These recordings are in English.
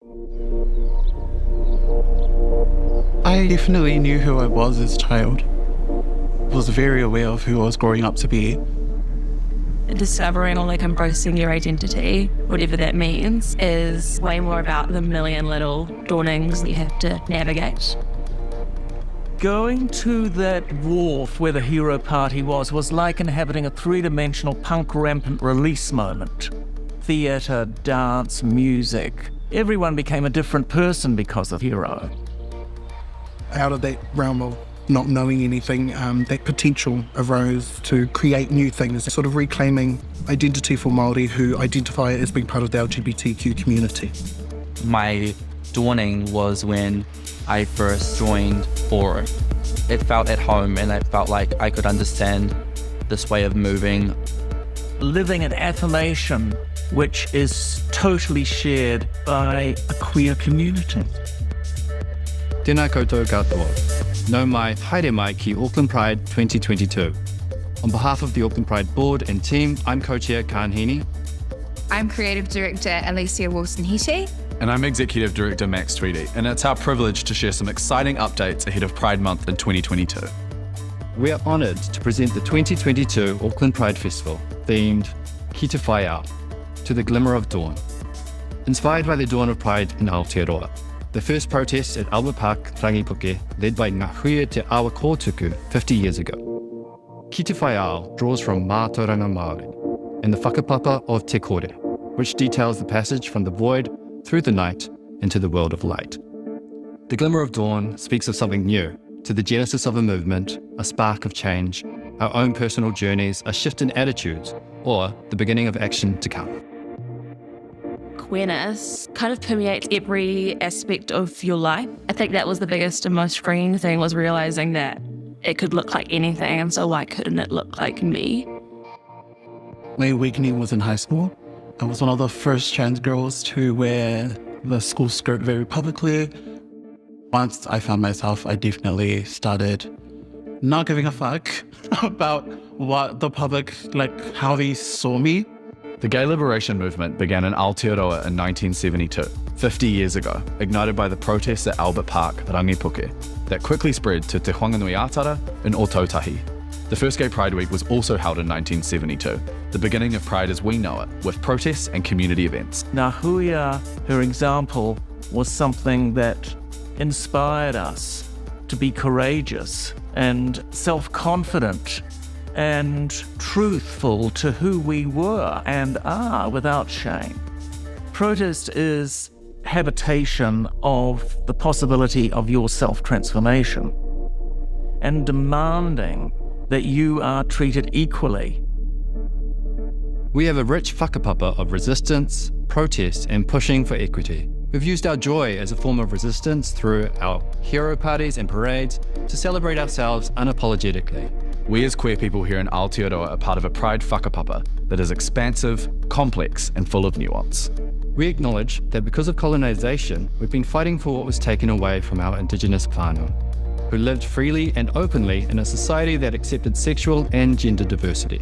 I definitely knew who I was as a child. Was very aware of who I was growing up to be. Discovering or embracing your identity, whatever that means, is way more about the million little dawnings that you have to navigate. Going to that wharf where the hero party was like inhabiting a three-dimensional punk rampant release moment. Theatre, dance, music. Everyone became a different person because of Hero. Out of that realm of not knowing anything, that potential arose to create new things, sort of reclaiming identity for Māori who identify as being part of the LGBTQ community. My dawning was when I first joined Forum. It felt at home and I felt like I could understand this way of moving. Living an affirmation which is totally shared by a queer community. Tēnā koutou katoa. Nau mai, haere mai ki Auckland Pride 2022. On behalf of the Auckland Pride Board and team, I'm Co-Chair Kaan Hiini. I'm Creative Director Elyssia Wilson-Heti. And I'm Executive Director Max Tweedie, and it's our privilege to share some exciting updates ahead of Pride Month in 2022. We are honoured to present the 2022 Auckland Pride Festival, themed Whai, to the Glimmer of Dawn. Inspired by the dawn of Pride in Aotearoa, the first protest at Albert Park, Rangipuke, led by Ngā Hui Te Awa Kōtuku 50 years ago. Whai draws from Mātauranga Māori and the whakapapa of Te Kore, which details the passage from the void through the night into the world of light. The Glimmer of Dawn speaks of something new, to the genesis of a movement, a spark of change, our own personal journeys, a shift in attitudes, or the beginning of action to come. Queerness kind of permeates every aspect of your life. I think that was the biggest and most freeing thing, was realising that it could look like anything, and so why couldn't it look like me? My awakening was in high school. I was one of the first trans girls to wear the school skirt very publicly. Once I found myself, I definitely started not giving a fuck about what the public, how they saw me. The gay liberation movement began in Aotearoa in 1972, 50 years ago, ignited by the protests at Albert Park, Rangipuke, that quickly spread to Te Whanganui Atara and Ōtautahi. The first Gay Pride Week was also held in 1972, the beginning of Pride as we know it, with protests and community events. Ngā Hui, her example, was something that inspired us to be courageous and self-confident and truthful to who we were and are without shame. Protest is habitation of the possibility of your self-transformation and demanding that you are treated equally. We have a rich whakapapa of resistance, protest, and pushing for equity. We've used our joy as a form of resistance through our hero parties and parades to celebrate ourselves unapologetically. We as queer people here in Aotearoa are part of a Pride whakapapa that is expansive, complex, and full of nuance. We acknowledge that because of colonisation, we've been fighting for what was taken away from our Indigenous whānau, who lived freely and openly in a society that accepted sexual and gender diversity.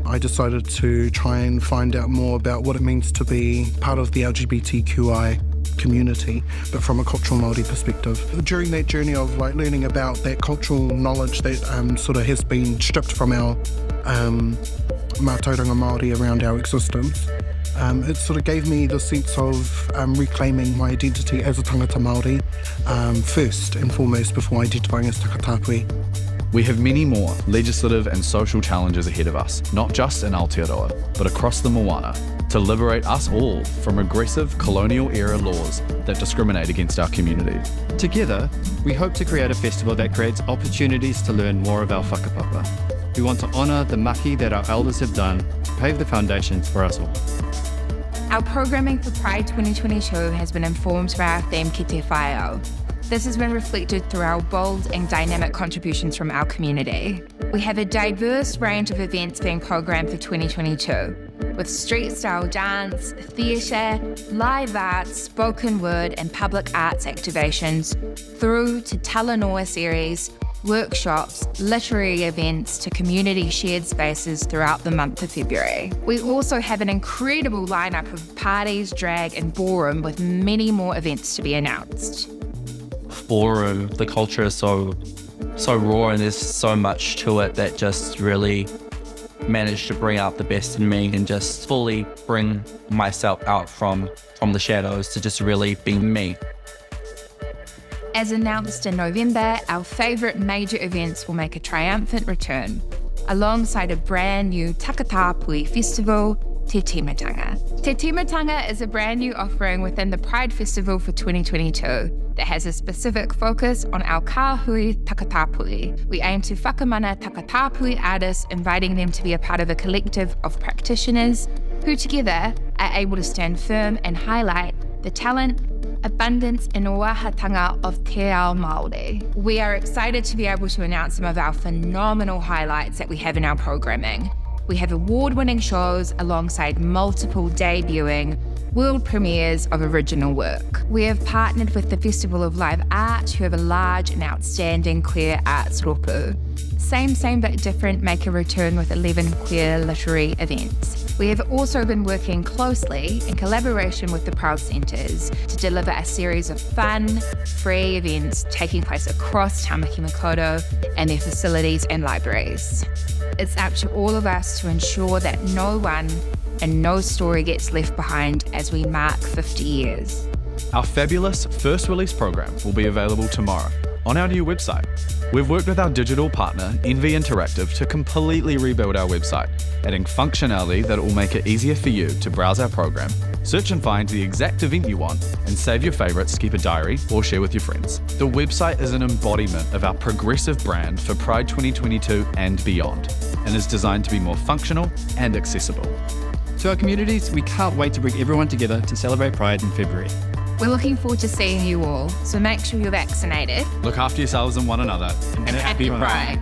I decided to try and find out more about what it means to be part of the LGBTQI community, but from a cultural Māori perspective. During that journey of learning about that cultural knowledge that sort of has been stripped from our Mātauranga Māori around our existence, it sort of gave me the sense of reclaiming my identity as a tangata Māori, first and foremost before identifying as takatapui. We have many more legislative and social challenges ahead of us, not just in Aotearoa, but across the moana, to liberate us all from aggressive colonial-era laws that discriminate against our community. Together, we hope to create a festival that creates opportunities to learn more of our whakapapa. We want to honour the maki that our elders have done to pave the foundations for us all. Our programming for Pride 2022 has been informed by our theme Kitty Wasasala. This has been reflected through our bold and dynamic contributions from our community. We have a diverse range of events being programmed for 2022, with street-style dance, theatre, live arts, spoken word and public arts activations, through to Talanoa series, workshops, literary events to community shared spaces throughout the month of February. We also have an incredible lineup of parties, drag and ballroom with many more events to be announced. Ballroom, the culture is so raw and there's so much to it that just really managed to bring out the best in me and just fully bring myself out from the shadows to just really be me. As announced in November, our favourite major events will make a triumphant return, alongside a brand new Takatapui festival, Te Timatanga. Te Timatanga is a brand new offering within the Pride Festival for 2022 that has a specific focus on our kāhui takatapui. We aim to whakamana takatapui artists, inviting them to be a part of a collective of practitioners who together are able to stand firm and highlight the talent, abundance and oahatanga of te ao Māori. We are excited to be able to announce some of our phenomenal highlights that we have in our programming. We have award-winning shows alongside multiple debuting world premieres of original work. We have partnered with the Festival of Live Art, who have a large and outstanding queer arts ropu. Same but different make a return with 11 queer literary events. We have also been working closely in collaboration with the Proud Centres to deliver a series of fun, free events taking place across Tamaki Makaurau and their facilities and libraries. It's up to all of us to ensure that no one and no story gets left behind as we mark 50 years. Our fabulous first release program will be available tomorrow on our new website. We've worked with our digital partner, NV Interactive, to completely rebuild our website, adding functionality that will make it easier for you to browse our program, search and find the exact event you want, and save your favourites, keep a diary, or share with your friends. The website is an embodiment of our progressive brand for Pride 2022 and beyond, and is designed to be more functional and accessible. To our communities, we can't wait to bring everyone together to celebrate Pride in February. We're looking forward to seeing you all, so make sure you're vaccinated. Look after yourselves and one another. And happy Pride.